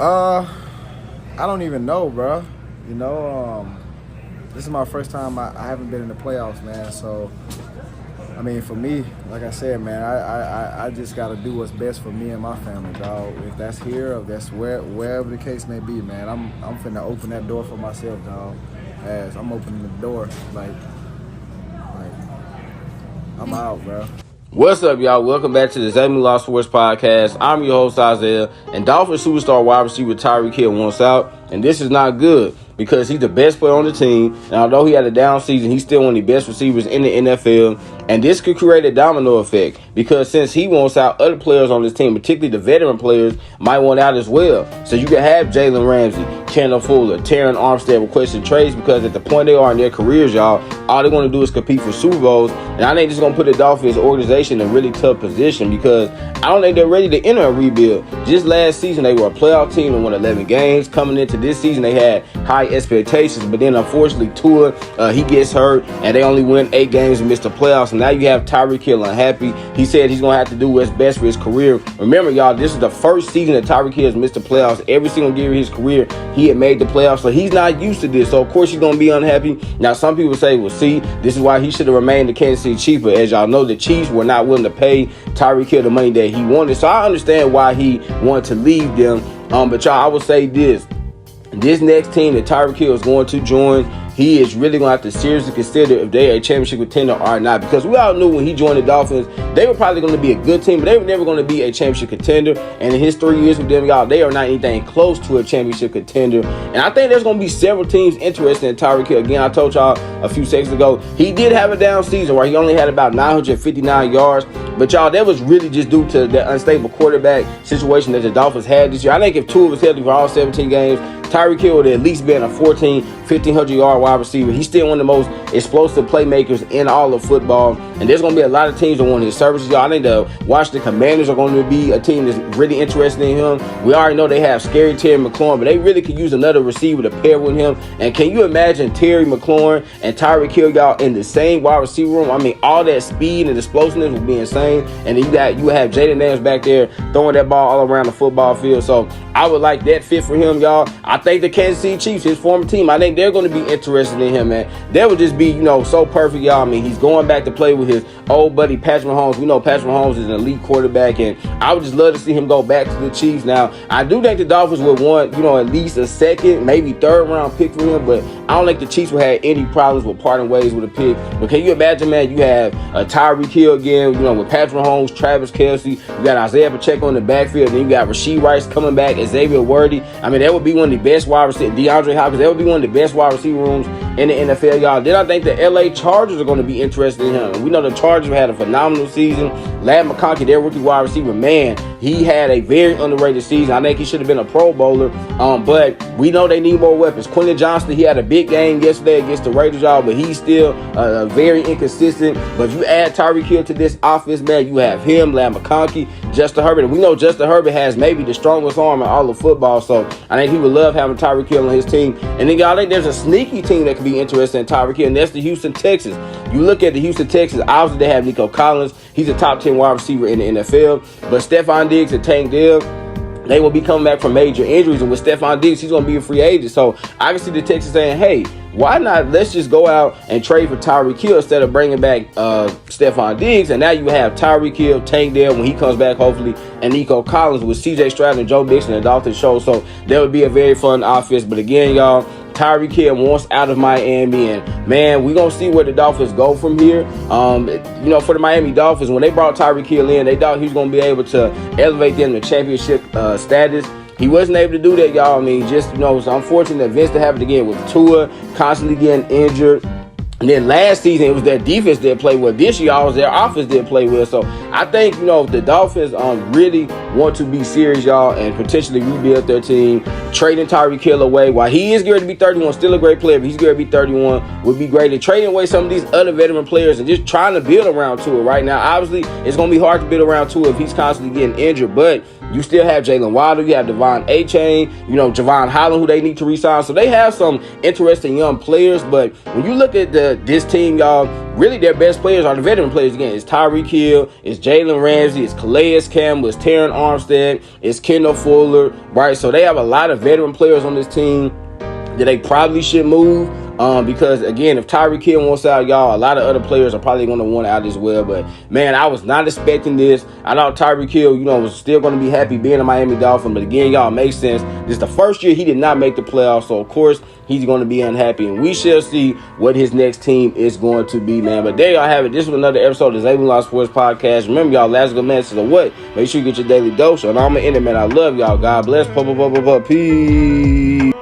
I don't even know, bro. You know, this is my first time. I haven't been in the playoffs, man. So, I mean, for me, like I said, man, I just got to do what's best for me and my family, dog. If that's here, or if that's wherever the case may be, man, I'm finna open that door for myself, dog. As I'm opening the door, like I'm out, bro. What's up, y'all? Welcome back to the ZayMoolaSportsPodcast. I'm your host, Isaiah, and Dolphins superstar wide receiver Tyreek Hill wants out, and this is not good because he's the best player on the team, and although he had a down season, he's still one of the best receivers in the NFL, and this could create a domino effect because since he wants out, other players on this team, particularly the veteran players, might want out as well. So you can have Jalen Ramsey, Kendall Fuller, Terran Armstead requesting trades because at the point they are in their careers, y'all, all they want to do is compete for Super Bowls, and I think this is going to put the Dolphins organization in a really tough position because I don't think they're ready to enter a rebuild. Just last season, they were a playoff team and won 11 games. Coming into this season, they had high expectations, but then unfortunately, Tua, he gets hurt, and they only win 8 games and miss the playoffs, and now you have Tyreek Hill unhappy. He said he's going to have to do what's best for his career. Remember, y'all, this is the first season that Tyreek Hill has missed the playoffs. Every single year of his career, he had made the playoffs, so he's not used to this, so of course he's going to be unhappy. Now, some people say, well, see, this is why he should have remained the Kansas City Chiefs, but as y'all know, the Chiefs were not willing to pay Tyreek Hill the money that he wanted, so I understand why he wanted to leave them. But y'all, I would say this next team that Tyreek Hill is going to join, he is really going to have to seriously consider if they're a championship contender or not, because we all knew when he joined the Dolphins, they were probably going to be a good team, but they were never going to be a championship contender, and in his 3 years with them, y'all, they are not anything close to a championship contender, and I think there's going to be several teams interested in Tyreek Hill. Again, I told y'all a few seconds ago, he did have a down season where he only had about 959 yards, but y'all, that was really just due to the unstable quarterback situation that the Dolphins had this year. I think if Tua was healthy for all 17 games, Tyreek Hill would at least been a 1,500-yard wide receiver. He's still one of the most explosive playmakers in all of football. And there's going to be a lot of teams that want his services. Y'all, I think the Washington Commanders are going to be a team that's really interested in him. We already know they have scary Terry McLaurin, but they really could use another receiver to pair with him. And can you imagine Terry McLaurin and Tyreek Hill, y'all, in the same wide receiver room? I mean, all that speed and explosiveness would be insane. And then you have Jaden Daniels back there throwing that ball all around the football field. So I would like that fit for him, y'all. I think the Kansas City Chiefs, his former team, I think they're going to be interested in him, man. That would just be, so perfect, y'all. I mean, he's going back to play with his old buddy Patrick Mahomes. We know Patrick Mahomes is an elite quarterback, and I would just love to see him go back to the Chiefs. Now, I do think the Dolphins would want, at least a second, maybe third round pick for him, but I don't think the Chiefs would have any problems with parting ways with a pick. But can you imagine, man, you have Tyreek Hill again, with Patrick Mahomes, Travis Kelce, you got Isaiah Pacheco in the backfield, then you got Rashee Rice coming back, Xavier Worthy. I mean, that would be one of the best wide receivers. DeAndre Hopkins, that would be one of the best wide receiver rooms in the NFL, y'all. Then I think the LA Chargers are going to be interested in him. And we know the Chargers had a phenomenal season. Ladd McConkey, their rookie wide receiver, man, he had a very underrated season. I think he should have been a Pro Bowler. But we know they need more weapons. Quentin Johnston, he had a big game yesterday against the Raiders, y'all, but he's still very inconsistent. But if you add Tyreek Hill to this offense, man, you have him, Ladd McConkey, Justin Herbert. And we know Justin Herbert has maybe the strongest arm in all of football. So I think he would love having Tyreek Hill on his team. And then, y'all, I think there's a sneaky team that could be interested in Tyreek Hill, and that's the Houston Texans. You look at the Houston Texans, obviously they have Nico Collins. He's a top 10 wide receiver in the NFL. But Stephon Diggs and Tank Dell, they will be coming back from major injuries. And with Stephon Diggs, he's going to be a free agent. So I can see the Texans saying, hey, why not? Let's just go out and trade for Tyreek Hill instead of bringing back Stephon Diggs. And now you have Tyreek Hill, Tank Dell when he comes back, hopefully, and Nico Collins with C.J. Stroud and Joe Mixon and Dalton Schultz. So that would be a very fun offense. But again, y'all, Tyreek Hill wants out of Miami, and man, we're gonna see where the Dolphins go from here. For the Miami Dolphins, when they brought Tyreek Hill in, they thought he was gonna be able to elevate them to championship status. He wasn't able to do that, y'all. I mean, it's unfortunate events that happened again with Tua constantly getting injured. And then last season, it was their defense that played well. This year, it was their offense that played well. So I think, if the Dolphins really want to be serious, y'all, and potentially rebuild their team, trading Tyreek Hill away, while he is going to be 31, still a great player, but he's going to be 31, would be great. And trading away some of these other veteran players and just trying to build around Tua right now. Obviously, it's going to be hard to build around Tua if he's constantly getting injured, but You still have Jalen Waddle. You have Devon A-Chain. You know, Javon Holland, who they need to re-sign. So they have some interesting young players. But when you look at this team, y'all, really their best players are the veteran players again. It's Tyreek Hill. It's Jalen Ramsey. It's Calais Campbell. It's Terron Armstead. It's Kendall Fuller. Right? So they have a lot of veteran players on this team that they probably should move. Because again, if Tyreek Hill wants out, y'all, a lot of other players are probably going to want out as well. But man, I was not expecting this. I thought Tyreek Hill, was still going to be happy being a Miami Dolphin. But again, y'all, it makes sense. This is the first year he did not make the playoffs, so of course he's going to be unhappy, and we shall see what his next team is going to be, man. But there y'all have it. This was another episode of the ZayMoolah Sports Podcast. Remember, y'all, last good message of what? Make sure you get your daily dose. And I'm gonna end it, man. I love y'all. God bless. Peace.